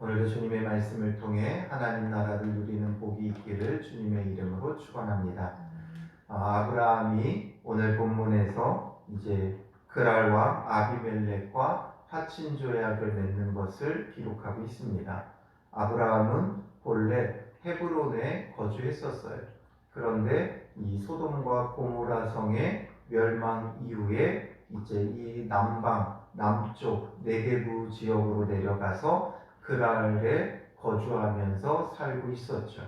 오늘도 주님의 말씀을 통해 하나님 나라를 누리는 복이 있기를 주님의 이름으로 축원합니다. 아브라함이 오늘 본문에서 이제 그랄 왕 아비멜렉과 화친 조약을 맺는 것을 기록하고 있습니다. 아브라함은 본래 헤브론에 거주했었어요. 그런데 이 소돔과 고모라 성의 멸망 이후에 이제 이 남쪽 네게부 지역으로 내려가서 그랄에 거주하면서 살고 있었죠.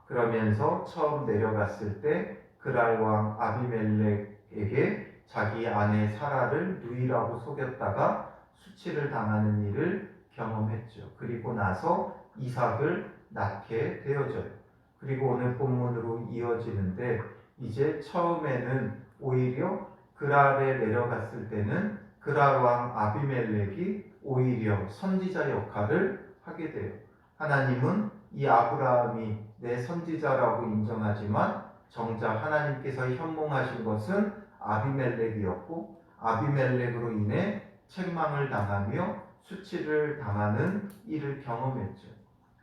그러면서 처음 내려갔을 때 그랄 왕 아비멜렉에게 자기 아내 사라를 누이라고 속였다가 수치를 당하는 일을 경험했죠. 그리고 나서 이삭을 낳게 되어져요. 그리고 오늘 본문으로 이어지는데 이제 처음에는 오히려 그랄에 내려갔을 때는 그랄 왕 아비멜렉이 오히려 선지자 역할을 하게 돼요. 하나님은 이 아브라함이 내 선지자라고 인정하지만 정작 하나님께서 현몽하신 것은 아비멜렉이었고 아비멜렉으로 인해 책망을 당하며 수치를 당하는 일을 경험했죠.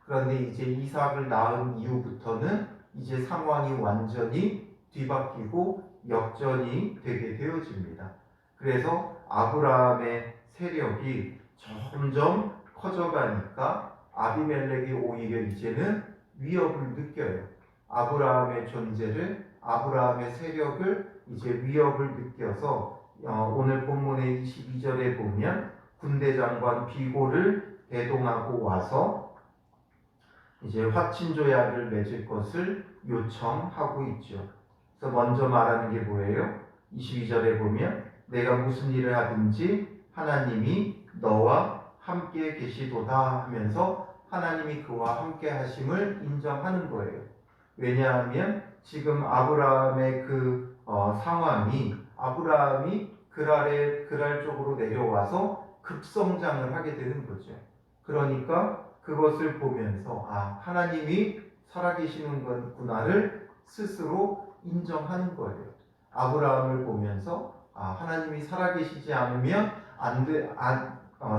그런데 이제 이삭을 낳은 이후부터는 이제 상황이 완전히 뒤바뀌고 역전이 되게 되어집니다. 그래서 아브라함의 세력이 점점 커져가니까 아비멜렉이 오히려 이제는 위협을 느껴요. 아브라함의 존재를, 아브라함의 세력을 이제 위협을 느껴서 오늘 본문의 22절에 보면 군대 장관 비고를 대동하고 와서 이제 화친 조약을 맺을 것을 요청하고 있죠. 그래서 먼저 말하는 게 뭐예요? 22절에 보면 내가 무슨 일을 하든지 하나님이 너와 함께 계시도다 하면서 하나님이 그와 함께 하심을 인정하는 거예요. 왜냐하면 지금 아브라함의 그 상황이 아브라함이 그랄 쪽으로 내려와서 급성장을 하게 되는 거죠. 그러니까 그것을 보면서 하나님이 살아계시는 거구나를 스스로 인정하는 거예요. 아브라함을 보면서 하나님이 살아계시지 않으면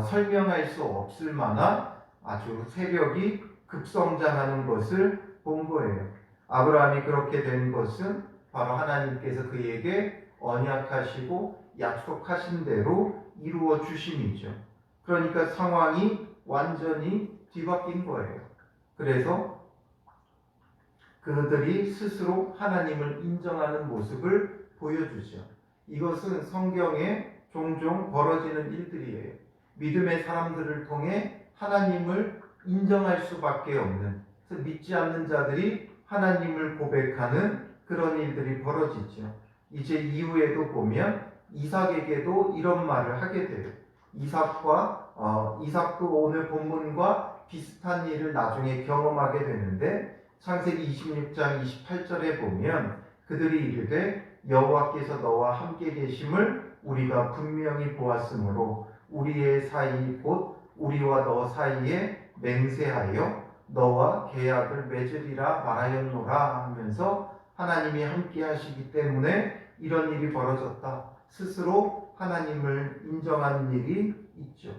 설명할 수 없을 만한 아주 세력이 급성장하는 것을 본 거예요. 아브라함이 그렇게 된 것은 바로 하나님께서 그에게 언약하시고 약속하신 대로 이루어 주심이죠. 그러니까 상황이 완전히 뒤바뀐 거예요. 그래서 그들이 스스로 하나님을 인정하는 모습을 보여주죠. 이것은 성경에 종종 벌어지는 일들이에요. 믿음의 사람들을 통해 하나님을 인정할 수밖에 없는, 그래서 믿지 않는 자들이 하나님을 고백하는 그런 일들이 벌어지죠. 이제 이후에도 보면 이삭에게도 이런 말을 하게 돼요. 이삭도 오늘 본문과 비슷한 일을 나중에 경험하게 되는데 창세기 26장 28절에 보면 그들이 이르되 여호와께서 너와 함께 계심을 우리가 분명히 보았으므로 우리의 사이 곧 우리와 너 사이에 맹세하여 너와 계약을 맺으리라 말하였노라 하면서 하나님이 함께 하시기 때문에 이런 일이 벌어졌다. 스스로 하나님을 인정하는 일이 있죠.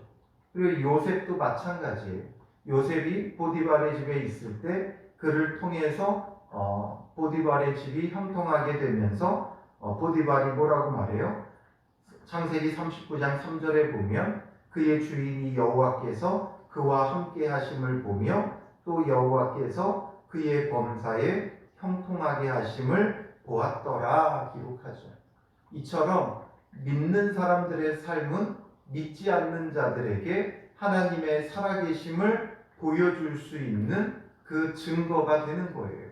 그리고 요셉도 마찬가지예요. 요셉이 보디발의 집에 있을 때 그를 통해서 보디발의 집이 형통하게 되면서 보디발이 뭐라고 말해요? 창세기 39장 3절에 보면 그의 주인이 여호와께서 그와 함께 하심을 보며 또 여호와께서 그의 범사에 형통하게 하심을 보았더라 기록하죠. 이처럼 믿는 사람들의 삶은 믿지 않는 자들에게 하나님의 살아계심을 보여줄 수 있는 그 증거가 되는 거예요.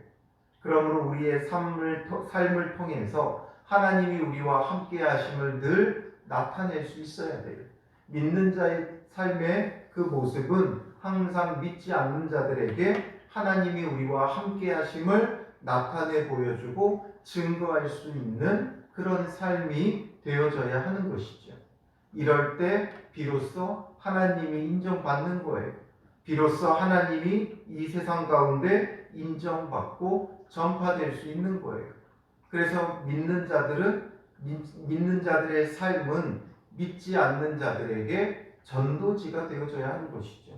그러므로 우리의 삶을 통해서 하나님이 우리와 함께 하심을 늘 나타낼 수 있어야 돼요. 믿는 자의 삶의 그 모습은 항상 믿지 않는 자들에게 하나님이 우리와 함께 하심을 나타내 보여주고 증거할 수 있는 그런 삶이 되어져야 하는 것이죠. 이럴 때 비로소 하나님이 인정받는 거예요. 비로소 하나님이 이 세상 가운데 인정받고 전파될 수 있는 거예요. 그래서 믿는 자들의 삶은 믿지 않는 자들에게 전도지가 되어져야 하는 것이죠.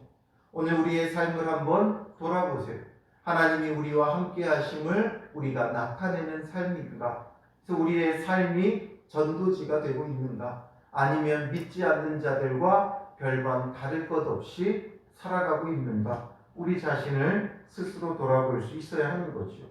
오늘 우리의 삶을 한번 돌아보세요. 하나님이 우리와 함께 하심을 우리가 나타내는 삶인가? 그래서 우리의 삶이 전도지가 되고 있는가? 아니면 믿지 않는 자들과 별반 다를 것 없이 살아가고 있는가? 우리 자신을 스스로 돌아볼 수 있어야 하는 거죠.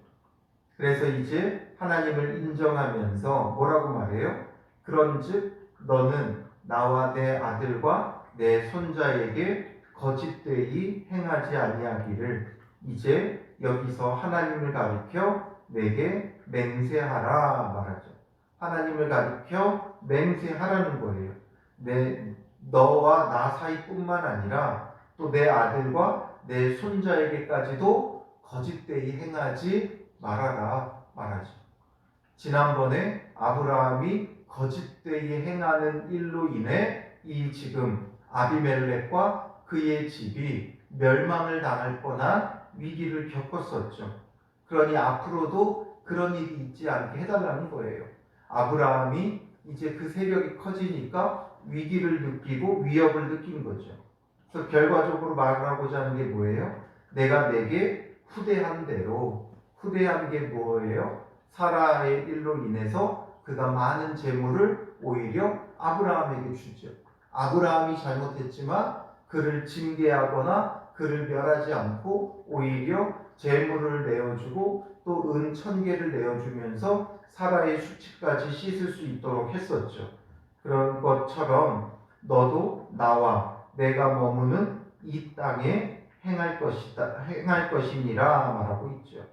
그래서 이제 하나님을 인정하면서 뭐라고 말해요? 그런즉 너는 나와 내 아들과 내 손자에게 거짓되이 행하지 아니하기를 이제 여기서 하나님을 가리켜 내게 맹세하라 말하죠. 하나님을 가리켜 맹세하라는 거예요. 너와 나 사이뿐만 아니라 또 내 아들과 내 손자에게까지도 거짓되이 행하지 말아라 말하죠. 지난번에 아브라함이 거짓되이 행하는 일로 인해 이 지금 아비멜렉과 그의 집이 멸망을 당할 뻔한 위기를 겪었었죠. 그러니 앞으로도 그런 일이 있지 않게 해달라는 거예요. 아브라함이 이제 그 세력이 커지니까 위기를 느끼고 위협을 느낀 거죠. 그래서 결과적으로 말하고자 하는 게 뭐예요? 내가 내게 후대한 대로, 후대한 게 뭐예요? 사라의 일로 인해서 그가 많은 재물을 오히려 아브라함에게 주죠. 아브라함이 잘못했지만 그를 징계하거나 그를 멸하지 않고 오히려 재물을 내어주고 또 은 1000개를 내어주면서 사라의 수치까지 씻을 수 있도록 했었죠. 그런 것처럼 너도 나와 내가 머무는 이 땅에 행할 것이니라 말하고 있죠.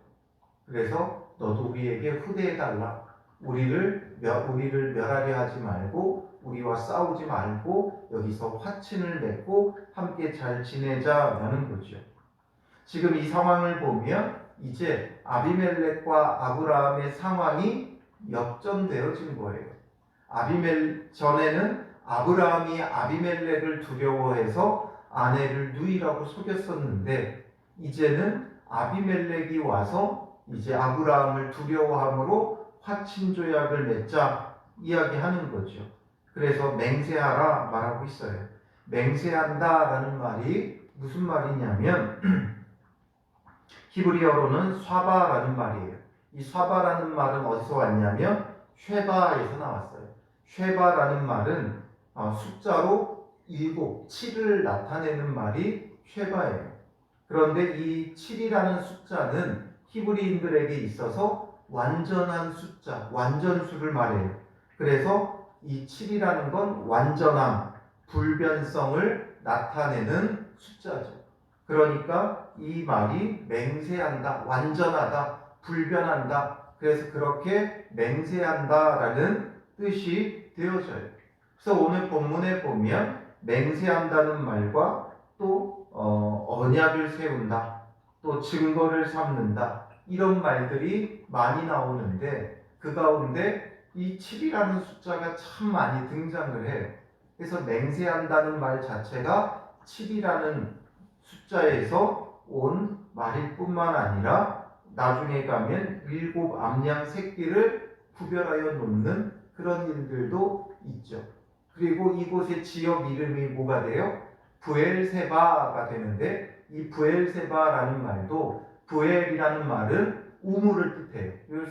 그래서 너도 우리에게 후대해달라. 우리를 멸하려 하지 말고 우리와 싸우지 말고 여기서 화친을 맺고 함께 잘 지내자라는 거죠. 지금 이 상황을 보면 이제 아비멜렉과 아브라함의 상황이 역전되어진 거예요. 전에는 아브라함이 아비멜렉을 두려워해서 아내를 누이라고 속였었는데 이제는 아비멜렉이 와서 이제 아브라함을 두려워함으로 화친조약을 맺자 이야기하는 거죠. 그래서 맹세하라 말하고 있어요. 맹세한다라는 말이 무슨 말이냐면 히브리어로는 쏴바라는 말이에요. 이 쏴바라는 말은 어디서 왔냐면 쉐바에서 나왔어요. 쉐바라는 말은 숫자로 7, 7을 나타내는 말이 쉐바예요. 그런데 이 7이라는 숫자는 히브리인들에게 있어서 완전한 숫자, 완전수를 말해요. 그래서 이 7이라는 건 완전함, 불변성을 나타내는 숫자죠. 그러니까 이 말이 맹세한다, 완전하다, 불변한다. 그래서 그렇게 맹세한다라는 뜻이 되어져요. 그래서 오늘 본문에 보면 맹세한다는 말과 또 언약을 세운다, 또 증거를 삼는다 이런 말들이 많이 나오는데 그 가운데 이 7이라는 숫자가 참 많이 등장을 해요. 그래서 맹세한다는 말 자체가 7이라는 숫자에서 온 말일 뿐만 아니라 나중에 가면 7 암양 새끼를 구별하여 놓는 그런 일들도 있죠. 그리고 이곳의 지역 이름이 뭐가 돼요? 부엘세바가 되는데 이 부엘세바라는 말도 부엘이라는 말은 우물을 뜻해요. 그리고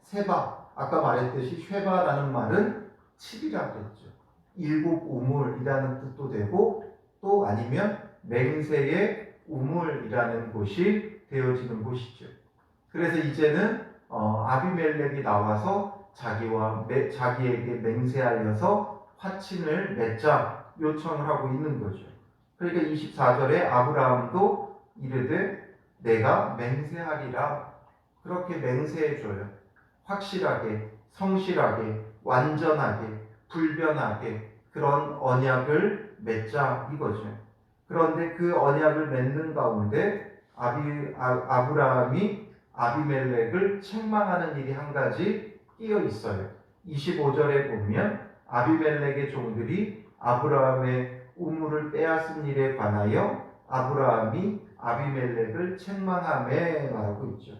세바 아까 말했듯이 쉐바라는 말은 7이라고 했죠. 7 우물이라는 뜻도 되고 또 아니면 맹세의 우물이라는 곳이 되어지는 곳이죠. 그래서 이제는 아비멜렉이 나와서 자기에게 맹세하여서 화친을 맺자 요청을 하고 있는 거죠. 그러니까 24절에 아브라함도 이르되 내가 맹세하리라 그렇게 맹세해줘요. 확실하게, 성실하게, 완전하게, 불변하게 그런 언약을 맺자 이거죠. 그런데 그 언약을 맺는 가운데 아브라함이 아비멜렉을 책망하는 일이 한 가지 끼어 있어요. 25절에 보면 아비멜렉의 종들이 아브라함의 우물을 빼앗은 일에 관하여 아브라함이 아비멜렉을 책망하며 말하고 있죠.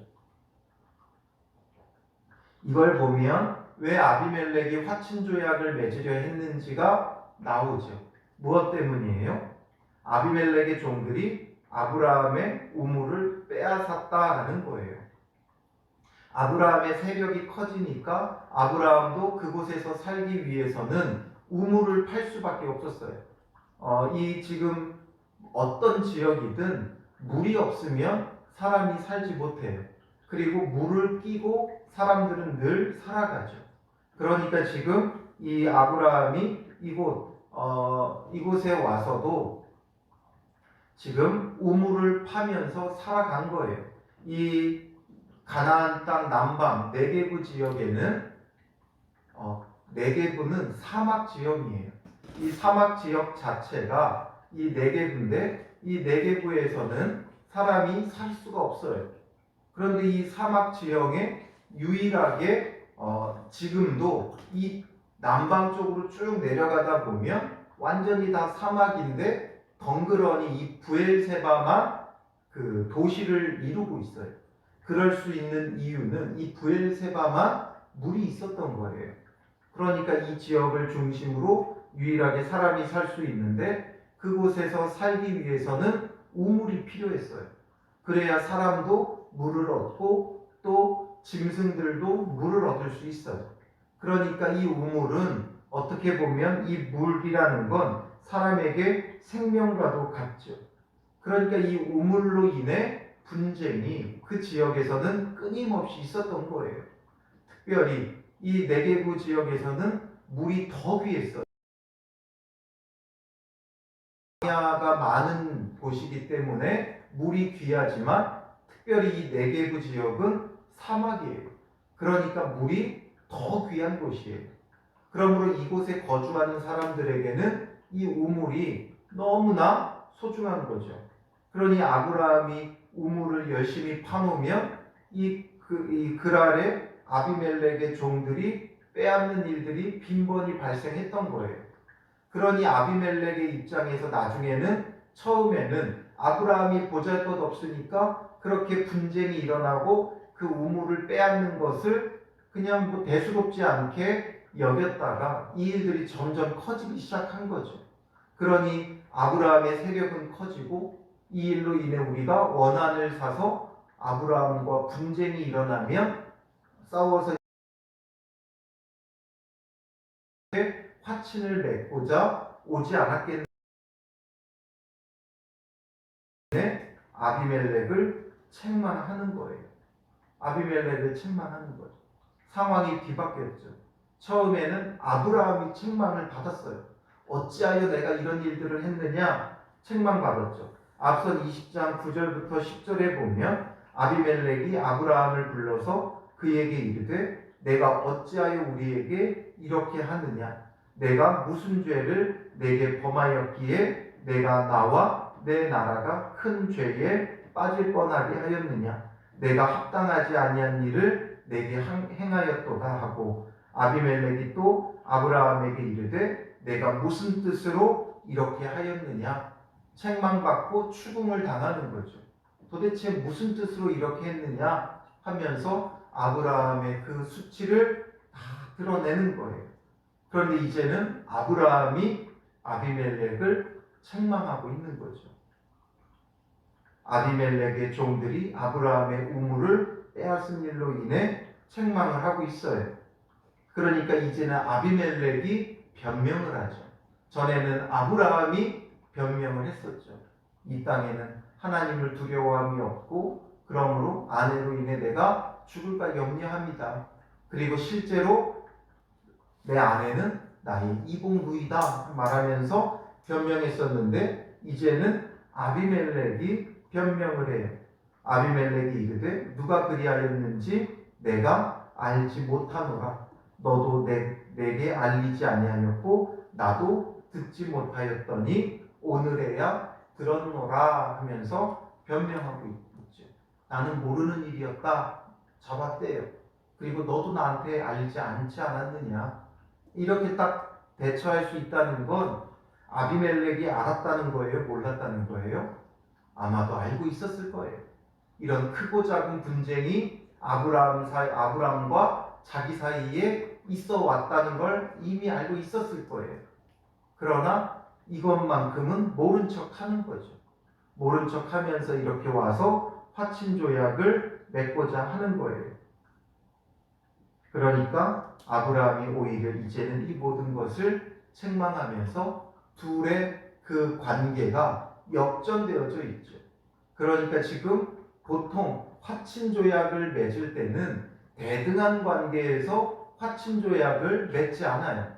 이걸 보면 왜 아비멜렉이 화친조약을 맺으려 했는지가 나오죠. 무엇 때문이에요? 아비멜렉의 종들이 아브라함의 우물을 빼앗았다라는 거예요. 아브라함의 세력이 커지니까 아브라함도 그곳에서 살기 위해서는 우물을 팔 수밖에 없었어요. 이 지금 어떤 지역이든 물이 없으면 사람이 살지 못해요. 그리고 물을 끼고 사람들은 늘 살아가죠. 그러니까 지금 이 아브라함이 이곳에 와서도 지금 우물을 파면서 살아간 거예요. 이 가나안 땅 남방 네게부 지역에는 네게부는 사막 지역이에요. 이 사막 지역 자체가 이 네게부인데 이 네게부에서는 사람이 살 수가 없어요. 그런데 이 사막 지역에 유일하게 지금도 이 남방 쪽으로 쭉 내려가다 보면 완전히 다 사막인데 덩그러니 이 부엘세바만 그 도시를 이루고 있어요. 그럴 수 있는 이유는 이 부엘세바만 물이 있었던 거예요. 그러니까 이 지역을 중심으로 유일하게 사람이 살 수 있는데 그곳에서 살기 위해서는 우물이 필요했어요. 그래야 사람도 물을 얻고 또 짐승들도 물을 얻을 수 있어요. 그러니까 이 우물은 어떻게 보면 이 물이라는 건 사람에게 생명과도 같죠. 그러니까 이 우물로 인해 분쟁이 그 지역에서는 끊임없이 있었던 거예요. 특별히 이 네게부 지역에서는 물이 더 귀했어요. 광야가 많은 곳이기 때문에 물이 귀하지만 특별히 이 네게부 지역은 사막이에요. 그러니까 물이 더 귀한 곳이에요. 그러므로 이곳에 거주하는 사람들에게는 이 우물이 너무나 소중한 거죠. 그러니 아브라함이 우물을 열심히 파놓으면 이 그랄에 아비멜렉의 종들이 빼앗는 일들이 빈번히 발생했던 거예요. 그러니 아비멜렉의 입장에서 나중에는 처음에는 아브라함이 보잘것없으니까 그렇게 분쟁이 일어나고 그 우물을 빼앗는 것을 그냥 뭐 대수롭지 않게 여겼다가 이 일들이 점점 커지기 시작한 거죠. 그러니 아브라함의 세력은 커지고 이 일로 인해 우리가 원한을 사서 아브라함과 분쟁이 일어나면 싸워서 화친을 맺고자 오지 않았겠느냐. 아비멜렉을 책망하는 거예요. 아비멜렉을 책망하는 거죠. 상황이 뒤바뀌었죠. 처음에는 아브라함이 책망을 받았어요. 어찌하여 내가 이런 일들을 했느냐 책망받았죠. 앞선 20장 9절부터 10절에 보면 아비멜렉이 아브라함을 불러서 그에게 이르되 내가 어찌하여 우리에게 이렇게 하느냐 내가 무슨 죄를 내게 범하였기에 내가 나와 내 나라가 큰 죄에 빠질 뻔하게 하였느냐 내가 합당하지 아니한 일을 내게 행하였도다 하고 아비멜렉이 또 아브라함에게 이르되 내가 무슨 뜻으로 이렇게 하였느냐 책망받고 추궁을 당하는 거죠. 도대체 무슨 뜻으로 이렇게 했느냐 하면서 아브라함의 그 수치를 다 드러내는 거예요. 그런데 이제는 아브라함이 아비멜렉을 책망하고 있는 거죠. 아비멜렉의 종들이 아브라함의 우물을 빼앗은 일로 인해 책망을 하고 있어요. 그러니까 이제는 아비멜렉이 변명을 하죠. 전에는 아브라함이 변명을 했었죠. 이 땅에는 하나님을 두려워함이 없고 그러므로 아내로 인해 내가 죽을까 염려합니다. 그리고 실제로 내 아내는 나의 이복누이다 말하면서 변명했었는데 이제는 아비멜렉이 변명을 해요. 아비멜렉이 이르되 누가 그리하였는지 내가 알지 못하노라. 너도 내게 알리지 아니하였고 나도 듣지 못하였더니 오늘에야 들었노라 하면서 변명하고 있죠. 나는 모르는 일이었다. 잡았대요. 그리고 너도 나한테 알지 않지 않았느냐. 이렇게 딱 대처할 수 있다는 건 아비멜렉이 알았다는 거예요? 몰랐다는 거예요? 아마도 알고 있었을 거예요. 이런 크고 작은 분쟁이 아브라함과 자기 사이에 있어 왔다는 걸 이미 알고 있었을 거예요. 그러나 이것만큼은 모른 척 하는 거죠. 모른 척 하면서 이렇게 와서 화친조약을 맺고자 하는 거예요. 그러니까 아브라함이 오히려 이제는 이 모든 것을 책망하면서 둘의 그 관계가 역전되어져 있죠. 그러니까 지금 보통 화친조약을 맺을 때는 대등한 관계에서 화친조약을 맺지 않아요.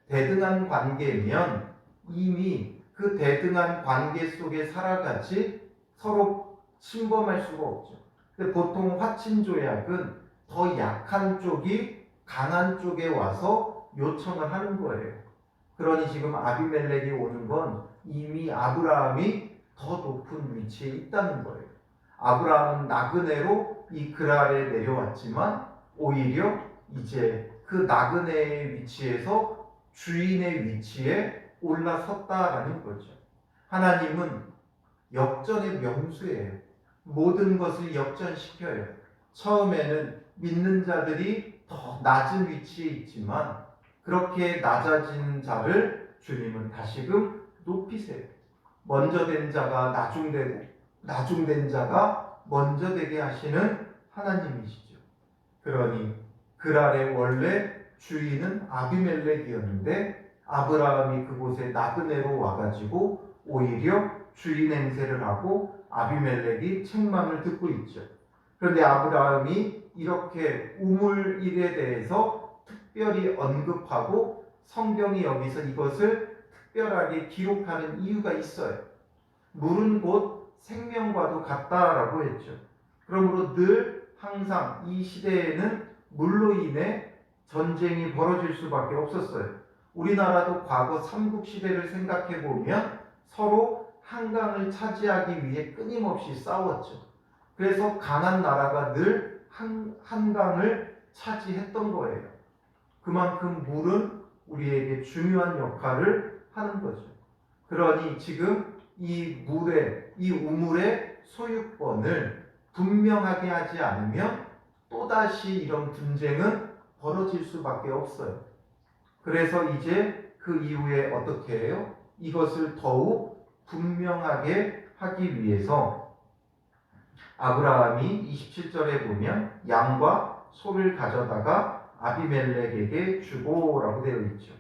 대등한 관계면 이미 그 대등한 관계 속에 살아가지 서로 침범할 수가 없죠. 근데 보통 화친조약은 더 약한 쪽이 강한 쪽에 와서 요청을 하는 거예요. 그러니 지금 아비멜렉이 오는 건 이미 아브라함이 더 높은 위치에 있다는 거예요. 아브라함은 나그네로 이 그랄에 내려왔지만 오히려 이제 그 나그네의 위치에서 주인의 위치에 올라섰다라는 거죠. 하나님은 역전의 명수예요. 모든 것을 역전시켜요. 처음에는 믿는 자들이 더 낮은 위치에 있지만 그렇게 낮아진 자를 주님은 다시금 높이세요. 먼저 된 자가 나중되고 나중된 자가 먼저 되게 하시는 하나님이시죠. 그러니 그랄의 원래 주인은 아비멜렉이었는데 아브라함이 그곳에 나그네로 와가지고 오히려 주인 행세를 하고 아비멜렉이 책망을 듣고 있죠. 그런데 아브라함이 이렇게 우물일에 대해서 특별히 언급하고 성경이 여기서 이것을 특별하게 기록하는 이유가 있어요. 물은 곧 생명과도 같다라고 했죠. 그러므로 늘 항상 이 시대에는 물로 인해 전쟁이 벌어질 수밖에 없었어요. 우리나라도 과거 삼국시대를 생각해 보면 서로 한강을 차지하기 위해 끊임없이 싸웠죠. 그래서 강한 나라가 늘 한강을 차지했던 거예요. 그만큼 물은 우리에게 중요한 역할을 하는 거죠. 그러니 지금 이 우물의 소유권을 분명하게 하지 않으면 또다시 이런 분쟁은 벌어질 수밖에 없어요. 그래서 이제 그 이후에 어떻게 해요? 이것을 더욱 분명하게 하기 위해서 아브라함이 27절에 보면 양과 소를 가져다가 아비멜렉에게 주고라고 되어 있죠.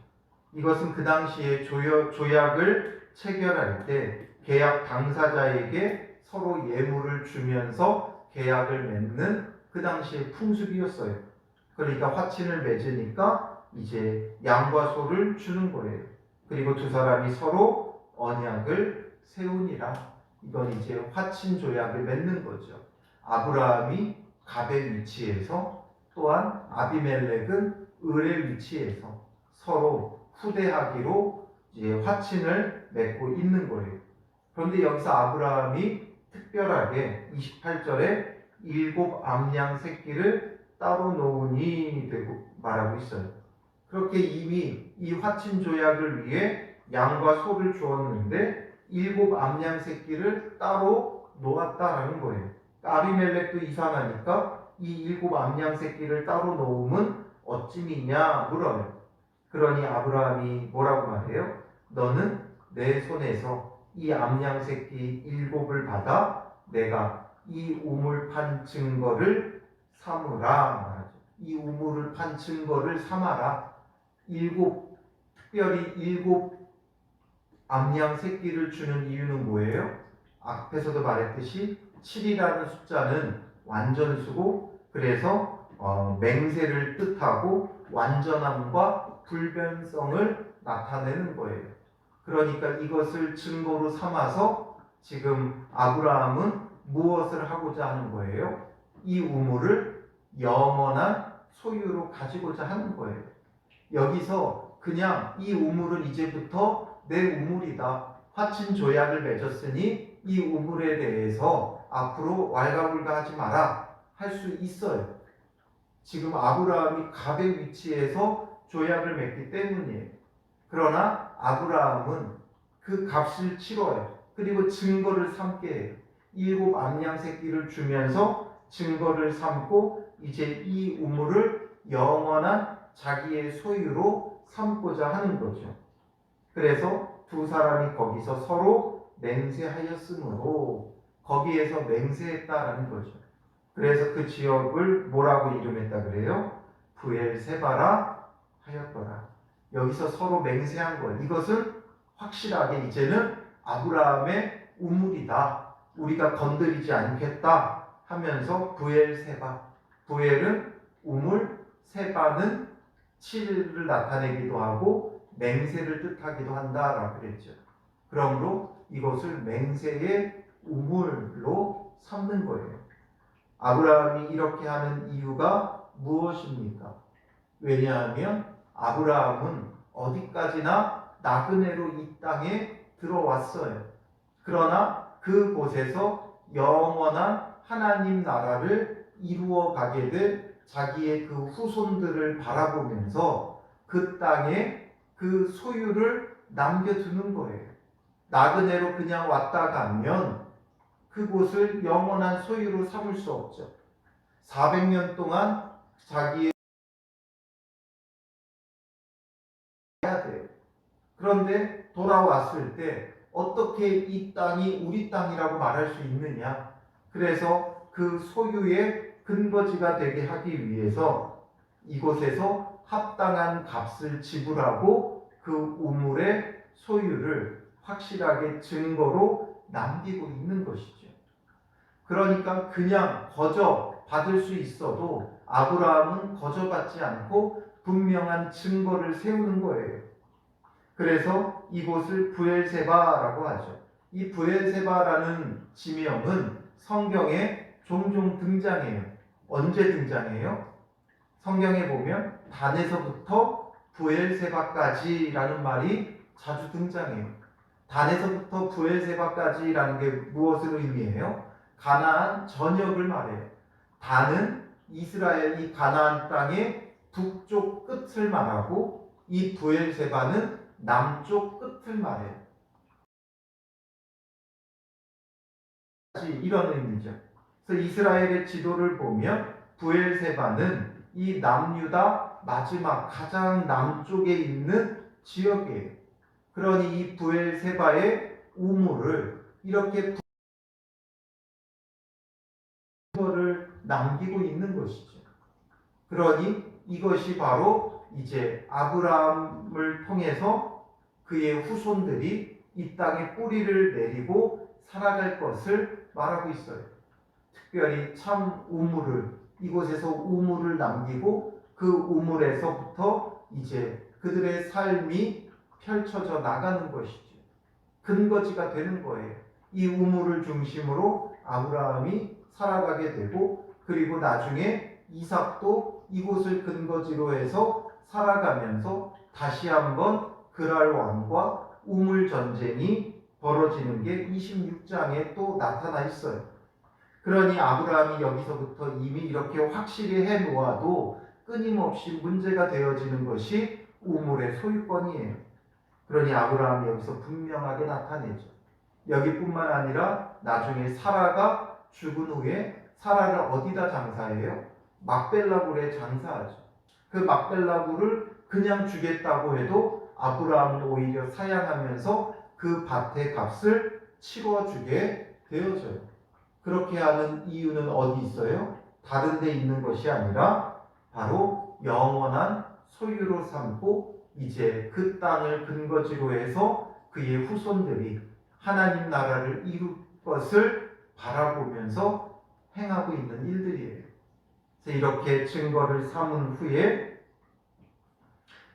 이것은 그 당시에 조약을 체결할 때 계약 당사자에게 서로 예물을 주면서 계약을 맺는 그 당시의 풍습이었어요. 그러니까 화친을 맺으니까 이제 양과 소를 주는 거예요. 그리고 두 사람이 서로 언약을 세우니라. 이건 이제 화친 조약을 맺는 거죠. 아브라함이 갑의 위치에서 또한 아비멜렉은 을의 위치에서 서로 후대하기로 이제 화친을 맺고 있는 거예요. 그런데 여기서 아브라함이 특별하게 28절에 7 암양 새끼를 따로 놓으니 되고 말하고 있어요. 그렇게 이미 이 화친 조약을 위해 양과 소를 주었는데 7 암양 새끼를 따로 놓았다라는 거예요. 아비멜렉도 이상하니까 이 7 암양 새끼를 따로 놓으면 어찌미냐 물어요. 그러니 아브라함이 뭐라고 말해요? 너는 내 손에서 이 암양 새끼 7을 받아 내가 이 우물 판 증거를 삼으라 말하죠. 이 우물을 판 증거를 삼아라. 특별히 7 암양 새끼를 주는 이유는 뭐예요? 앞에서도 말했듯이 7이라는 숫자는 완전수고 그래서 맹세를 뜻하고 완전함과 불변성을 나타내는 거예요. 그러니까 이것을 증거로 삼아서 지금 아브라함은 무엇을 하고자 하는 거예요? 이 우물을 영원한 소유로 가지고자 하는 거예요. 여기서 그냥 이 우물은 이제부터 내 우물이다. 화친 조약을 맺었으니 이 우물에 대해서 앞으로 왈가불가하지 마라 할 수 있어요. 지금 아브라함이 갑의 위치에서 조약을 맺기 때문이에요. 그러나 아브라함은 그 값을 치러요. 그리고 증거를 삼게 해요. 7 암양 새끼를 주면서 증거를 삼고 이제 이 우물을 영원한 자기의 소유로 삼고자 하는 거죠. 그래서 두 사람이 거기서 서로 맹세하였으므로 거기에서 맹세했다라는 거죠. 그래서 그 지역을 뭐라고 이름했다 그래요? 브엘세바라 하였더라. 여기서 서로 맹세한 거예요. 이것은 확실하게 이제는 아브라함의 우물이다. 우리가 건드리지 않겠다 하면서 브엘세바. 브엘은 우물, 세바는 치를 나타내기도 하고 맹세를 뜻하기도 한다라고 그랬죠. 그러므로 이것을 맹세의 우물로 삼는 거예요. 아브라함이 이렇게 하는 이유가 무엇입니까? 왜냐하면 아브라함은 어디까지나 나그네로 이 땅에 들어왔어요. 그러나 그곳에서 영원한 하나님 나라를 이루어 가게 될 자기의 그 후손들을 바라보면서 그 땅에 그 소유를 남겨두는 거예요. 나그네로 그냥 왔다 가면 그곳을 영원한 소유로 삼을 수 없죠. 400년 동안 자기의 해야 돼요. 그런데 돌아왔을 때 어떻게 이 땅이 우리 땅이라고 말할 수 있느냐? 그래서 그 소유의 근거지가 되게 하기 위해서 이곳에서 합당한 값을 지불하고 그 우물의 소유를 확실하게 증거로 남기고 있는 것이죠. 그러니까 그냥 거저 받을 수 있어도 아브라함은 거저 받지 않고 분명한 증거를 세우는 거예요. 그래서 이곳을 브엘세바라고 하죠. 이 브엘세바라는 지명은 성경에 종종 등장해요. 언제 등장해요? 성경에 보면 단에서부터 브엘세바까지라는 말이 자주 등장해요. 단에서부터 브엘세바까지라는 게 무엇을 의미해요? 가나안 전역을 말해요. 단은 이스라엘 이 가나안 땅의 북쪽 끝을 말하고 이 브엘세바는 남쪽 끝을 말해요. 이런 의미죠. 그래서 이스라엘의 지도를 보면 브엘세바는 이 남유다 마지막 가장 남쪽에 있는 지역이에요. 그러니 이 브엘세바의 우물을 이렇게 를 남기고 있는 것이죠. 그러니 이것이 바로 이제 아브라함을 통해서 그의 후손들이 이 땅에 뿌리를 내리고 살아갈 것을 말하고 있어요. 특별히 참 우물을 이곳에서 우물을 남기고 그 우물에서부터 이제 그들의 삶이 펼쳐져 나가는 것이죠. 근거지가 되는 거예요. 이 우물을 중심으로 아브라함이 살아가게 되고 그리고 나중에 이삭도 이곳을 근거지로 해서 살아가면서 다시 한번 그랄 왕과 우물 전쟁이 벌어지는 게 26장에 또 나타나 있어요. 그러니 아브라함이 여기서부터 이미 이렇게 확실히 해 놓아도 끊임없이 문제가 되어지는 것이 우물의 소유권이에요. 그러니 아브라함이 여기서 분명하게 나타내죠. 여기뿐만 아니라 나중에 사라가 죽은 후에 사라를 어디다 장사해요? 막벨라굴에 장사하죠. 그 막벨라굴을 그냥 주겠다고 해도 아브라함은 오히려 사양하면서 그 밭의 값을 치러주게 되어져요. 그렇게 하는 이유는 어디 있어요? 다른 데 있는 것이 아니라 바로 영원한 소유로 삼고 이제 그 땅을 근거지로 해서 그의 후손들이 하나님 나라를 이룰 것을 바라보면서 행하고 있는 일들이에요. 그래서 이렇게 증거를 삼은 후에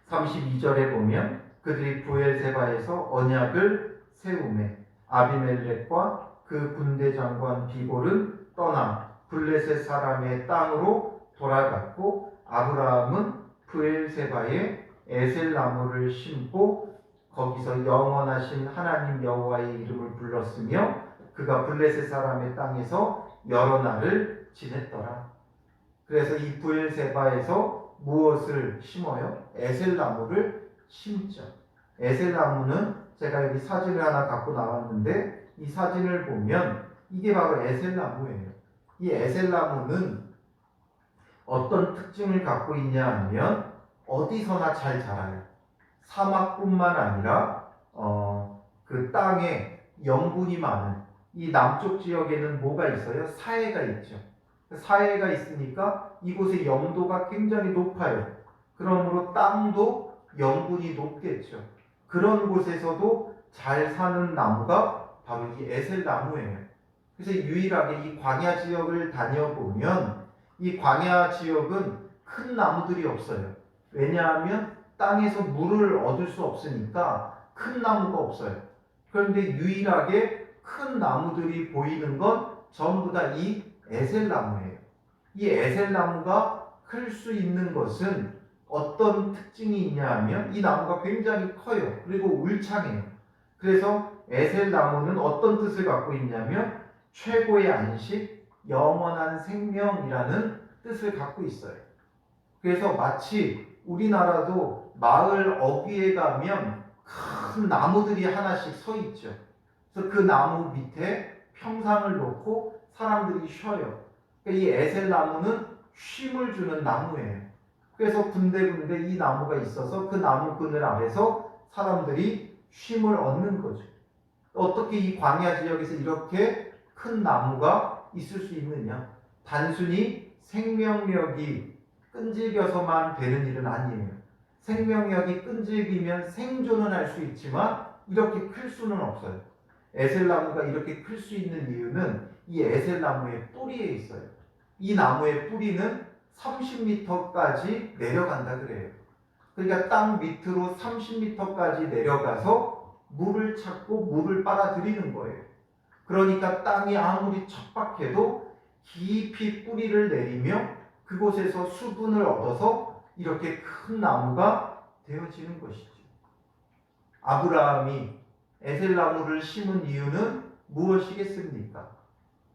32절에 보면 그들이 브엘세바에서 언약을 세우매 아비멜렉과 그 군대 장관 비골은 떠나 블레셋 사람의 땅으로 돌아갔고 아브라함은 브엘세바에 에셀나무를 심고 거기서 영원하신 하나님 여호와의 이름을 불렀으며 그가 블레셋 사람의 땅에서 여러 날을 지냈더라. 그래서 이 브엘세바에서 무엇을 심어요? 에셀나무를 심죠. 에셀나무는 제가 여기 사진을 하나 갖고 나왔는데 이 사진을 보면 이게 바로 에셀나무예요. 이 에셀나무는 어떤 특징을 갖고 있냐 하면 어디서나 잘 자라요. 사막뿐만 아니라 그 땅에 염분이 많은 이 남쪽 지역에는 뭐가 있어요? 사해가 있죠. 사해가 있으니까 이곳의 염도가 굉장히 높아요. 그러므로 땅도 염분이 높겠죠. 그런 곳에서도 잘 사는 나무가 바로 이 에셀나무예요. 그래서 유일하게 이 광야 지역을 다녀보면 이 광야 지역은 큰 나무들이 없어요. 왜냐하면 땅에서 물을 얻을 수 없으니까 큰 나무가 없어요. 그런데 유일하게 큰 나무들이 보이는 건 전부 다 이 에셀나무예요. 이 에셀나무가 클 수 있는 것은 어떤 특징이 있냐 하면 이 나무가 굉장히 커요. 그리고 울창해요. 그래서 에셀나무는 어떤 뜻을 갖고 있냐면 최고의 안식, 영원한 생명이라는 뜻을 갖고 있어요. 그래서 마치 우리나라도 마을 어귀에 가면 큰 나무들이 하나씩 서 있죠. 그래서 그 나무 밑에 평상을 놓고 사람들이 쉬어요. 이 에셀나무는 쉼을 주는 나무예요. 그래서 군데군데 이 나무가 있어서 그 나무 그늘 아래서 사람들이 쉼을 얻는 거죠. 어떻게 이 광야 지역에서 이렇게 큰 나무가 있을 수 있느냐? 단순히 생명력이 끈질겨서만 되는 일은 아니에요. 생명력이 끈질기면 생존은 할 수 있지만 이렇게 클 수는 없어요. 에셀나무가 이렇게 클 수 있는 이유는 이 에셀나무의 뿌리에 있어요. 이 나무의 뿌리는 30m까지 내려간다 그래요. 그러니까 땅 밑으로 30m까지 내려가서 물을 찾고 물을 빨아들이는 거예요. 그러니까 땅이 아무리 척박해도 깊이 뿌리를 내리며 그곳에서 수분을 얻어서 이렇게 큰 나무가 되어지는 것이죠. 아브라함이 에셀나무를 심은 이유는 무엇이겠습니까?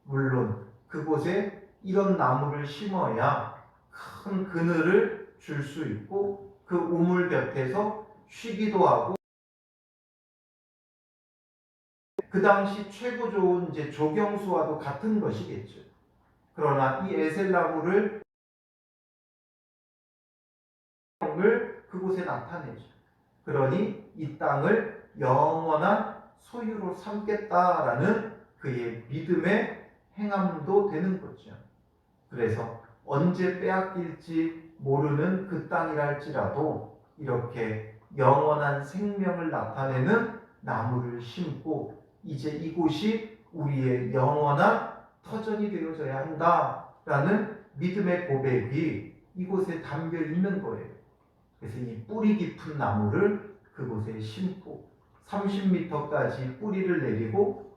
물론 그곳에 이런 나무를 심어야 큰 그늘을 줄 수 있고 그 우물 곁에서 쉬기도 하고 그 당시 최고 좋은 이제 조경수와도 같은 것이겠죠. 그러나 이 에셀나무를 그곳에 나타내죠. 그러니 이 땅을 영원한 소유로 삼겠다라는 그의 믿음의 행함도 되는 거죠. 그래서 언제 빼앗길지 모르는 그 땅이랄지라도 이렇게 영원한 생명을 나타내는 나무를 심고 이제 이곳이 우리의 영원한 터전이 되어져야 한다라는 믿음의 고백이 이곳에 담겨 있는 거예요. 그래서 이 뿌리 깊은 나무를 그곳에 심고 30m까지 뿌리를 내리고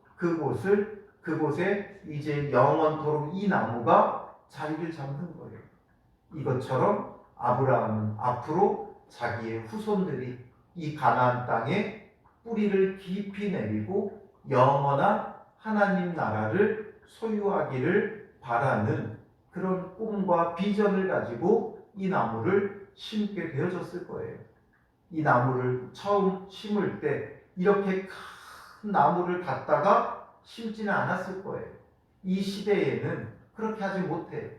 그곳에 이제 영원토록 이 나무가 자리를 잡는 거예요. 이것처럼 아브라함은 앞으로 자기의 후손들이 이 가나안 땅에 뿌리를 깊이 내리고 영원한 하나님 나라를 소유하기를 바라는 그런 꿈과 비전을 가지고 이 나무를 심게 되어졌을 거예요. 이 나무를 처음 심을 때 이렇게 큰 나무를 갖다가 심지는 않았을 거예요. 이 시대에는 그렇게 하지 못해요.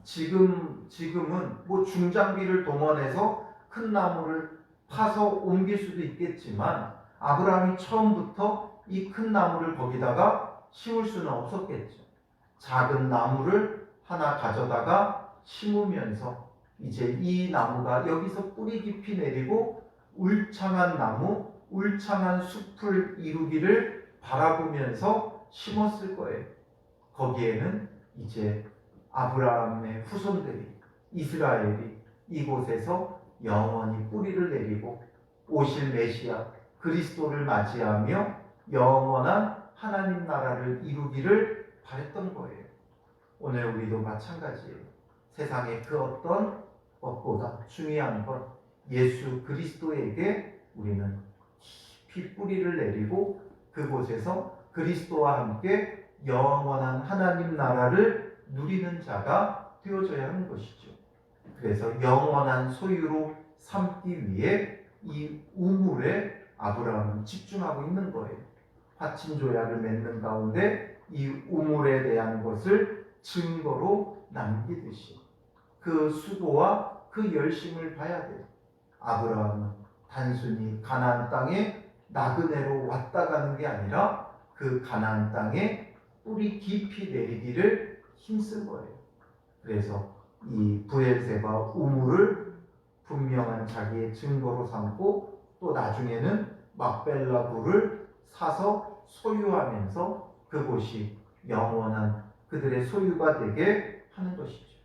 지금은 뭐 중장비를 동원해서 큰 나무를 파서 옮길 수도 있겠지만 아브라함이 처음부터 이 큰 나무를 거기다가 심을 수는 없었겠죠. 작은 나무를 하나 가져다가 심으면서 이제 이 나무가 여기서 뿌리 깊이 내리고 울창한 나무, 울창한 숲을 이루기를 바라보면서 심었을 거예요. 거기에는 이제 아브라함의 후손들이 이스라엘이 이곳에서 영원히 뿌리를 내리고 오실 메시아 그리스도를 맞이하며 영원한 하나님 나라를 이루기를 바랬던 거예요. 오늘 우리도 마찬가지예요. 세상의 그 어떤 것보다 중요한 건 예수 그리스도에게 우리는 깊이 뿌리를 내리고 그곳에서 그리스도와 함께 영원한 하나님 나라를 누리는 자가 되어져야 하는 것이죠. 그래서 영원한 소유로 삼기 위해 이 우물에 아브라함은 집중하고 있는 거예요. 화친조약을 맺는 가운데 이 우물에 대한 것을 증거로 남기듯이 그 수고와 그 열심을 봐야 돼요. 아브라함은 단순히 가나안 땅에 나그네로 왔다 가는 게 아니라 그 가나안 땅에 뿌리 깊이 내리기를 힘쓴 거예요. 그래서 이 브엘세바 우물을 분명한 자기의 증거로 삼고 또 나중에는 막벨라굴을 사서 소유하면서 그곳이 영원한 그들의 소유가 되게 하는 것이죠.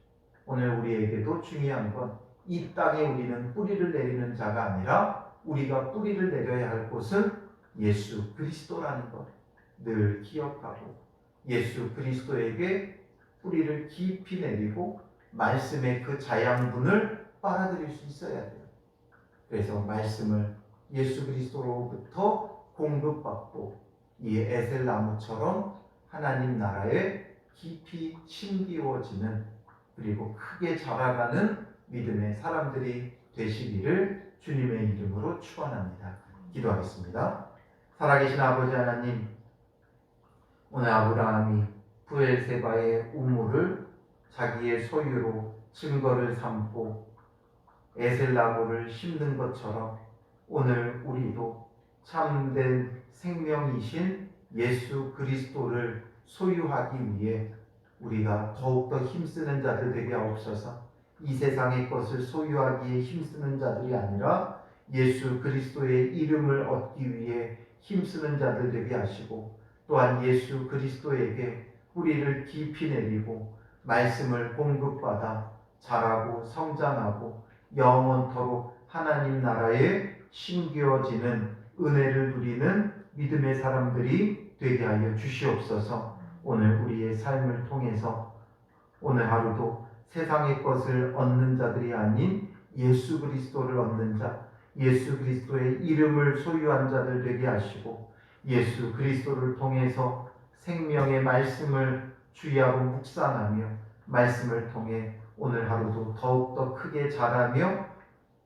오늘 우리에게도 중요한 건 이 땅에 우리는 뿌리를 내리는 자가 아니라 우리가 뿌리를 내려야 할 곳은 예수 그리스도라는 것 늘 기억하고 예수 그리스도에게 뿌리를 깊이 내리고 말씀의 그 자양분을 빨아들일 수 있어야 돼요. 그래서 말씀을 예수 그리스도로부터 공급받고 이 에셀 나무처럼 하나님 나라에 깊이 심기워지는 그리고 크게 자라가는 믿음의 사람들이 되시기를 주님의 이름으로 축원합니다. 기도하겠습니다. 살아계신 아버지 하나님, 오늘 아브라함이 브엘세바의 우물을 자기의 소유로 증거를 삼고 에셀나무를 심는 것처럼 오늘 우리도 참된 생명이신 예수 그리스도를 소유하기 위해 우리가 더욱더 힘쓰는 자들 되게 하옵소서. 이 세상의 것을 소유하기에 힘쓰는 자들이 아니라 예수 그리스도의 이름을 얻기 위해 힘쓰는 자들 되게 하시고 또한 예수 그리스도에게 뿌리를 깊이 내리고 말씀을 공급받아 자라고 성장하고 영원토록 하나님 나라에 심겨지는 은혜를 누리는 믿음의 사람들이 되게 하여 주시옵소서. 오늘 우리의 삶을 통해서 오늘 하루도 세상의 것을 얻는 자들이 아닌 예수 그리스도를 얻는 자, 예수 그리스도의 이름을 소유한 자들 되게 하시고 예수 그리스도를 통해서 생명의 말씀을 주의하고 묵상하며 말씀을 통해 오늘 하루도 더욱더 크게 자라며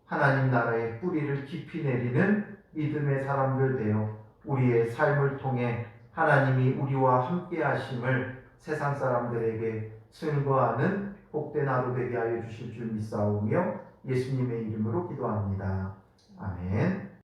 하나님 나라의 뿌리를 깊이 내리는 믿음의 사람들 되어 우리의 삶을 통해 하나님이 우리와 함께 하심을 세상 사람들에게 증거하는 복된 하루 되게 하여 주실 줄 믿사오며 예수님의 이름으로 기도합니다. 아멘.